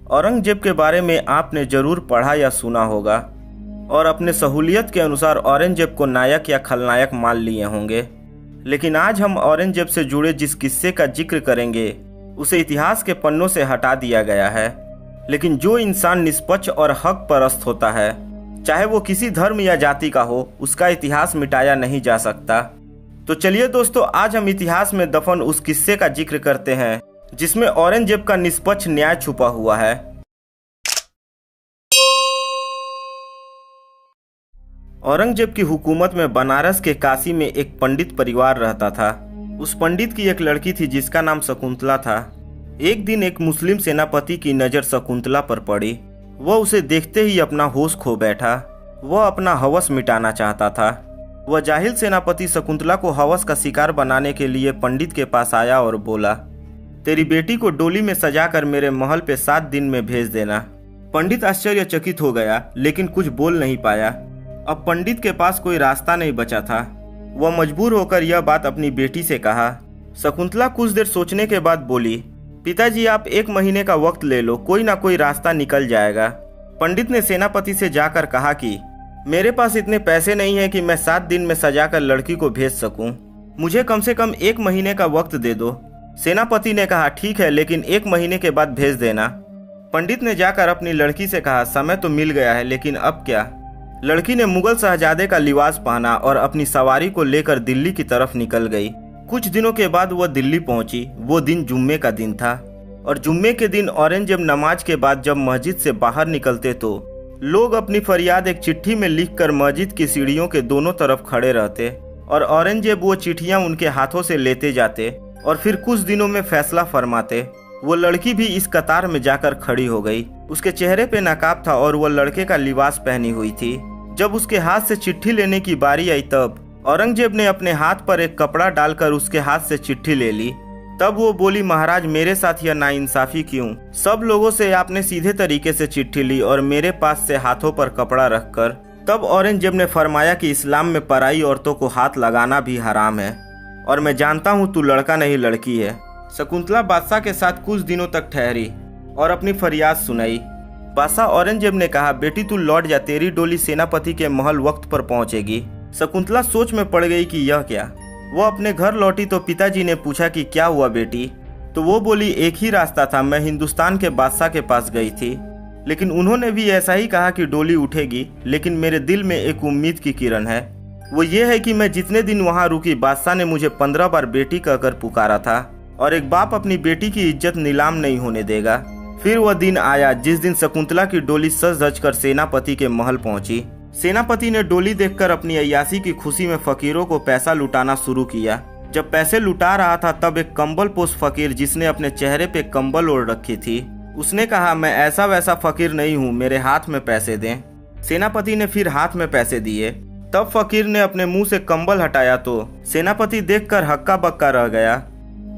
औरंगजेब के बारे में आपने जरूर पढ़ा या सुना होगा और अपने सहूलियत के अनुसार औरंगजेब को नायक या खलनायक मान लिए होंगे। लेकिन आज हम औरंगजेब से जुड़े जिस किस्से का जिक्र करेंगे उसे इतिहास के पन्नों से हटा दिया गया है। लेकिन जो इंसान निष्पक्ष और हक परस्त होता है, चाहे वो किसी धर्म या जाति का हो, उसका इतिहास मिटाया नहीं जा सकता। तो चलिए दोस्तों, आज हम इतिहास में दफन उस किस्से का जिक्र करते हैं जिसमें औरंगजेब का निष्पक्ष न्याय छुपा हुआ है। औरंगजेब की हुकूमत में बनारस के काशी में एक पंडित परिवार रहता था। उस पंडित की एक लड़की थी जिसका नाम शकुंतला था। एक दिन एक मुस्लिम सेनापति की नज़र शकुंतला पर पड़ी। वह उसे देखते ही अपना होश खो बैठा। वह अपना हवस मिटाना चाहता था। वह जाहिल सेनापति शकुंतला को हवस का शिकार बनाने के लिए पंडित के पास आया और बोला, तेरी बेटी को डोली में सजाकर मेरे महल पे 7 दिन में भेज देना। पंडित आश्चर्यचकित हो गया, लेकिन कुछ बोल नहीं पाया। अब पंडित के पास कोई रास्ता नहीं बचा था। वह मजबूर होकर यह बात अपनी बेटी से कहा। शकुंतला कुछ देर सोचने के बाद बोली, पिताजी आप 1 महीने का वक्त ले लो, कोई ना कोई रास्ता निकल जाएगा। पंडित ने सेनापति से जाकर कहा कि मेरे पास इतने पैसे नहीं है कि मैं 7 दिन में सजाकर लड़की को भेज सकूं। मुझे कम से कम 1 महीने का वक्त दे दो। सेनापति ने कहा, ठीक है, लेकिन 1 महीने के बाद भेज देना। पंडित ने जाकर अपनी लड़की से कहा, समय तो मिल गया है, लेकिन अब क्या? लड़की ने मुगल शहजादे का लिबास पहना और अपनी सवारी को लेकर दिल्ली की तरफ निकल गई। कुछ दिनों के बाद वह दिल्ली पहुंची। वो दिन जुम्मे का दिन था और जुम्मे के दिन औरंगजेब नमाज के बाद जब मस्जिद से बाहर निकलते तो लोग अपनी फरियाद एक चिट्ठी में लिखकर मस्जिद की सीढ़ियों के दोनों तरफ खड़े रहते और औरंगजेब वो चिट्ठियां उनके हाथों से लेते जाते और फिर कुछ दिनों में फैसला फरमाते। वो लड़की भी इस कतार में जाकर खड़ी हो गई। उसके चेहरे पे नकाब था और वह लड़के का लिबास पहनी हुई थी। जब उसके हाथ से चिट्ठी लेने की बारी आई तब औरंगजेब ने अपने हाथ पर एक कपड़ा डालकर उसके हाथ से चिट्ठी ले ली। तब वो बोली, महाराज मेरे साथ यह नाइंसाफी क्यों? सब लोगों से आपने सीधे तरीके से चिट्ठी ली और मेरे पास से हाथों पर कपड़ा रखकर। तब औरंगजेब ने फरमाया कि इस्लाम में पराई औरतों को हाथ लगाना भी हराम है और मैं जानता हूँ तू लड़का नहीं लड़की है। शकुंतला बादशाह के साथ कुछ दिनों तक ठहरी और अपनी फरियाद सुनाई। बादशाह औरंगजेब ने कहा, बेटी तू लौट जा, तेरी डोली सेनापति के महल वक्त पर पहुंचेगी। शकुंतला सोच में पड़ गई कि यह क्या। वो अपने घर लौटी तो पिताजी ने पूछा कि क्या हुआ बेटी? तो वो बोली, एक ही रास्ता था, मैं हिंदुस्तान के बादशाह के पास गई थी, लेकिन उन्होंने भी ऐसा ही कहा कि डोली उठेगी, लेकिन मेरे दिल में एक उम्मीद की किरण है। वो ये है कि मैं जितने दिन वहाँ रुकी, बादशाह ने मुझे 15 बार बेटी कहकर पुकारा था और एक बाप अपनी बेटी की इज्जत नीलाम नहीं होने देगा। फिर वह दिन आया जिस दिन शकुंतला की डोली सज धज कर सेनापति के महल पहुंची। सेनापति ने डोली देखकर अपनी अय्यासी की खुशी में फकीरों को पैसा लुटाना शुरू किया। जब पैसे लुटा रहा था तब एक कंबल पोश फकीर जिसने अपने चेहरे पे कंबल ओढ़ रखी थी, उसने कहा, मैं ऐसा वैसा फकीर नहीं हूँ, मेरे हाथ में पैसे दें। सेनापति ने फिर हाथ में पैसे दिए। तब फकीर ने अपने मुंह से कंबल हटाया तो सेनापति देखकर हक्का बक्का रह गया,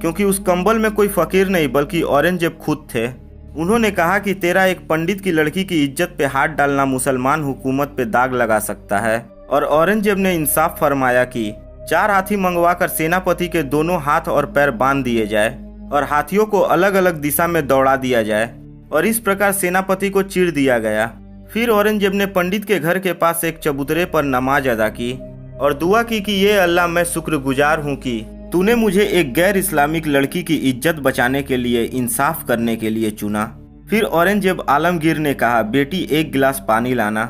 क्योंकि उस कंबल में कोई फकीर नहीं बल्कि औरंगजेब खुद थे। उन्होंने कहा कि तेरा एक पंडित की लड़की की इज्जत पे हाथ डालना मुसलमान हुकूमत पे दाग लगा सकता है। और औरंगजेब ने इंसाफ फरमाया कि 4 हाथी मंगवाकर सेनापति के दोनों हाथ और पैर बांध दिए जाए और हाथियों को अलग अलग दिशा में दौड़ा दिया जाए और इस प्रकार सेनापति को चीर दिया गया। फिर औरंगजेब ने पंडित के घर के पास एक चबूतरे पर नमाज अदा की और दुआ की कि ये अल्लाह, मैं शुक्रगुजार हूँ कि तूने मुझे एक गैर इस्लामिक लड़की की इज्जत बचाने के लिए, इंसाफ करने के लिए चुना। फिर औरंगजेब आलमगीर ने कहा, बेटी 1 गिलास पानी लाना।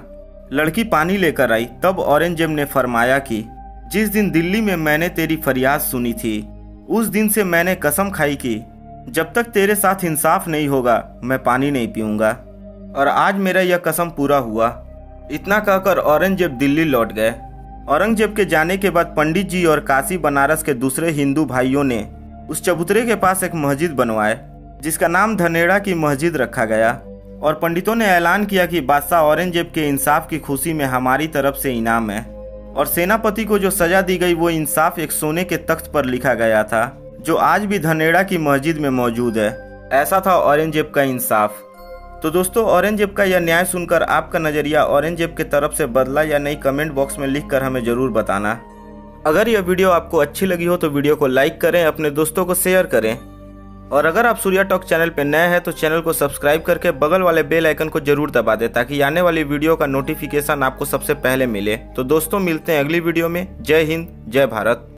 लड़की पानी लेकर आई। तब औरंगजेब ने फरमाया कि जिस दिन दिल्ली में मैंने तेरी फरियाद सुनी थी, उस दिन से मैंने कसम खाई कि जब तक तेरे साथ इंसाफ नहीं होगा मैं पानी नहीं पीऊंगा, और आज मेरा यह कसम पूरा हुआ। इतना कहकर औरंगजेब दिल्ली लौट गए। औरंगजेब के जाने के बाद पंडित जी और काशी बनारस के दूसरे हिंदू भाइयों ने उस चबूतरे के पास एक मस्जिद बनवाए जिसका नाम धनेड़ा की मस्जिद रखा गया और पंडितों ने ऐलान किया कि बादशाह औरंगजेब के इंसाफ की खुशी में हमारी तरफ से इनाम है। और सेनापति को जो सजा दी गई वो इंसाफ एक सोने के तख्त पर लिखा गया था जो आज भी धनेड़ा की मस्जिद में मौजूद है। ऐसा था औरंगजेब का इंसाफ। तो दोस्तों, औरंगजेब का यह न्याय सुनकर आपका नज़रिया औरंगजेब के तरफ से बदला या नहीं, कमेंट बॉक्स में लिखकर हमें ज़रूर बताना। अगर यह वीडियो आपको अच्छी लगी हो तो वीडियो को लाइक करें, अपने दोस्तों को शेयर करें और अगर आप सूर्या टॉक चैनल पर नए हैं तो चैनल को सब्सक्राइब करके बगल वाले बेल आइकन को जरूर दबा दें ताकि आने वाली वीडियो का नोटिफिकेशन आपको सबसे पहले मिले। तो दोस्तों मिलते हैं अगली वीडियो में। जय हिंद, जय भारत।